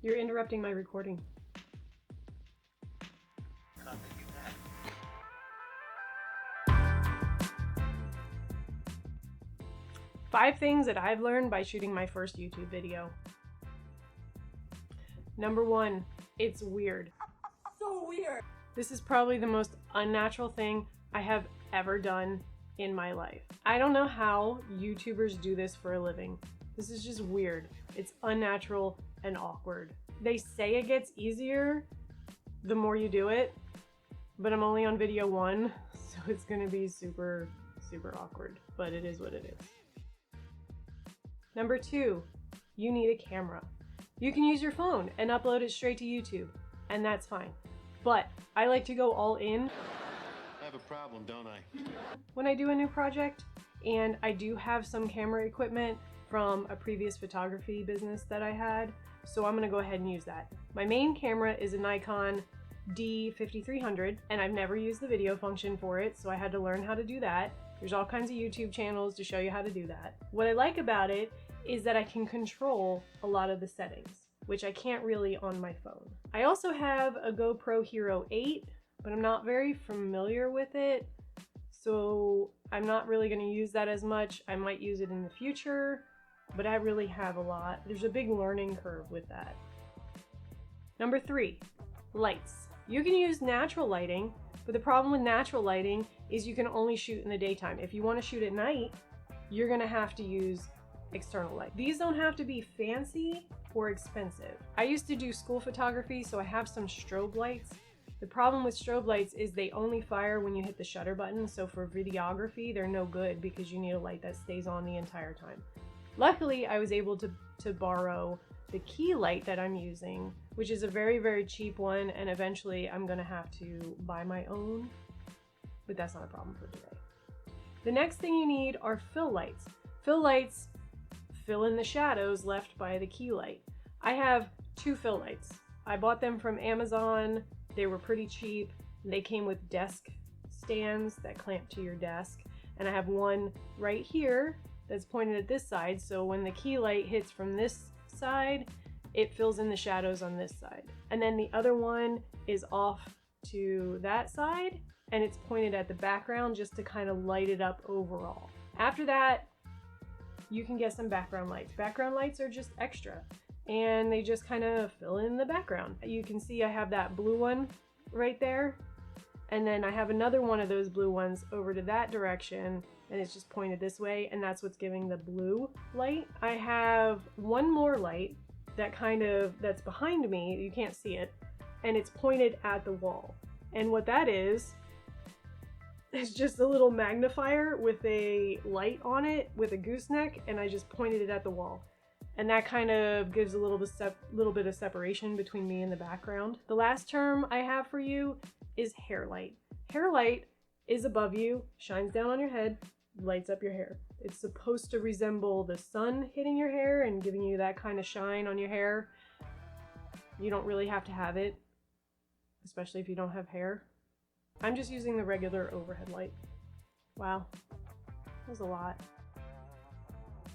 You're interrupting my recording. And I'm thinking that. 5 things that I've learned by shooting my first YouTube video. Number 1, it's weird. So weird. This is probably the most unnatural thing I have ever done in my life. I don't know how YouTubers do this for a living. This is just weird. It's unnatural and awkward. They say it gets easier the more you do it, but I'm only on video 1, so it's gonna be super, super awkward, but it is what it is. Number 2, you need a camera. You can use your phone and upload it straight to YouTube, and that's fine. But I like to go all in. I have a problem, don't I? When I do a new project, and I do have some camera equipment from a previous photography business that I had, so I'm gonna go ahead and use that. My main camera is a Nikon D5300, and I've never used the video function for it, so I had to learn how to do that. There's all kinds of YouTube channels to show you how to do that. What I like about it is that I can control a lot of the settings, which I can't really on my phone. I also have a GoPro Hero 8, but I'm not very familiar with it, so I'm not really going to use that as much. I might use it in the future, but I really have a lot. There's a big learning curve with that. Number 3, lights. You can use natural lighting, but the problem with natural lighting is you can only shoot in the daytime. If you want to shoot at night, you're going to have to use external light. These don't have to be fancy or expensive. I used to do school photography, so I have some strobe lights. The problem with strobe lights is they only fire when you hit the shutter button, so for videography, they're no good because you need a light that stays on the entire time. Luckily, I was able to borrow the key light that I'm using, which is a very, very cheap one, and eventually I'm gonna have to buy my own, but that's not a problem for today. The next thing you need are fill lights. Fill lights fill in the shadows left by the key light. I have 2 fill lights. I bought them from Amazon. They were pretty cheap. They came with desk stands that clamp to your desk. And I have one right here that's pointed at this side, so when the key light hits from this side, it fills in the shadows on this side. And then the other one is off to that side, and it's pointed at the background just to kind of light it up overall. After that, you can get some background lights. Background lights are just extra, and they just kind of fill in the background. You can see I have that blue one right there, and then I have another one of those blue ones over to that direction, and it's just pointed this way, and that's what's giving the blue light. I have one more light that's behind me, you can't see it, and it's pointed at the wall. And what that is just a little magnifier with a light on it with a gooseneck, and I just pointed it at the wall. And that kind of gives a little bit of separation between me and the background. The last term I have for you is hair light. Hair light is above you, shines down on your head, lights up your hair. It's supposed to resemble the sun hitting your hair and giving you that kind of shine on your hair. You don't really have to have it, especially if you don't have hair. I'm just using the regular overhead light. Wow, that was a lot.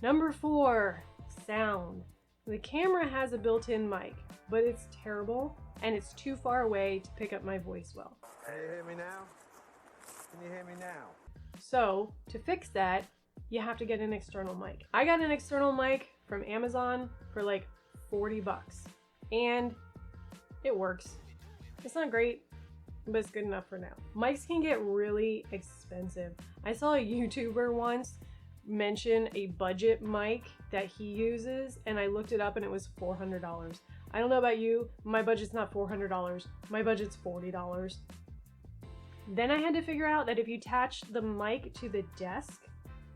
Number 4, sound. The camera has a built-in mic, but it's terrible and it's too far away to pick up my voice well. Can you hear me now? Can you hear me now? So to fix that, you have to get an external mic. I got an external mic from Amazon for like 40 bucks, and it works. It's not great, but it's good enough for now. Mics can get really expensive. I saw a YouTuber once mention a budget mic that he uses, and I looked it up and it was $400. I don't know about you, my budget's not $400, my budget's $40. Then I had to figure out that if you attach the mic to the desk,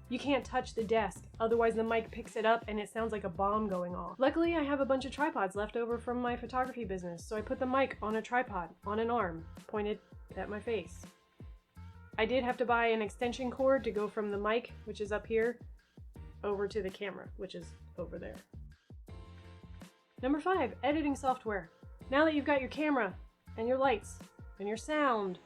you can't touch the desk, otherwise the mic picks it up and it sounds like a bomb going off. Luckily, I have a bunch of tripods left over from my photography business, so I put the mic on a tripod, on an arm, pointed at my face. I did have to buy an extension cord to go from the mic, which is up here, over to the camera, which is over there. Number 5, editing software. Now that you've got your camera, and your lights, and your sound,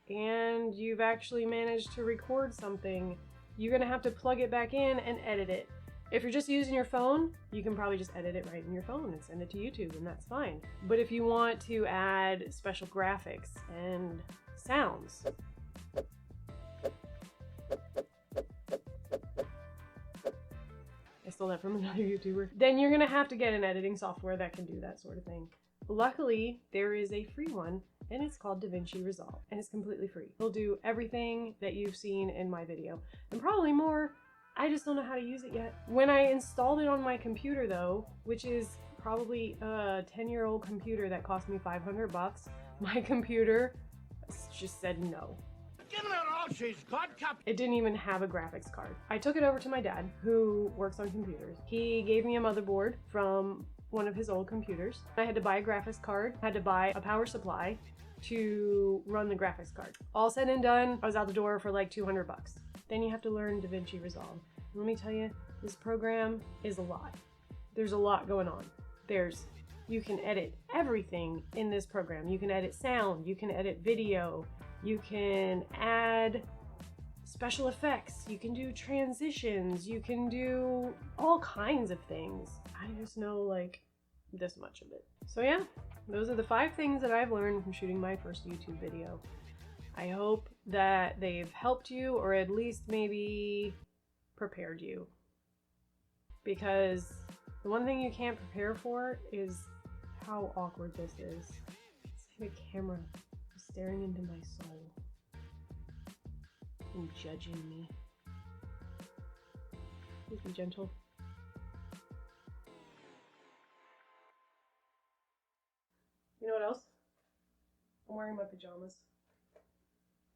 and you've actually managed to record something, you're gonna have to plug it back in and edit it. If you're just using your phone, you can probably just edit it right in your phone and send it to YouTube, and that's fine. But if you want to add special graphics and sounds, I stole that from another YouTuber, then you're gonna have to get an editing software that can do that sort of thing. Luckily, there is a free one, and it's called DaVinci Resolve, and it's completely free. It'll do everything that you've seen in my video, and probably more. I just don't know how to use it yet. When I installed it on my computer though, which is probably a 10-year-old computer that cost me 500 bucks, my computer just said no. It didn't even have a graphics card. I took it over to my dad, who works on computers. He gave me a motherboard from one of his old computers. I had to buy a graphics card, had to buy a power supply to run the graphics card. All said and done, I was out the door for like 200 bucks. Then you have to learn DaVinci Resolve. Let me tell you, this program is a lot. There's a lot going on. You can edit everything in this program. You can edit sound, you can edit video, you can add special effects, you can do transitions, you can do all kinds of things. I just know like this much of it. So yeah, those are the 5 things that I've learned from shooting my first YouTube video. I hope that they've helped you, or at least maybe prepared you. Because the one thing you can't prepare for is how awkward this is. It's like a camera staring into my soul and judging me. Please be gentle. You know what else? I'm wearing my pajamas.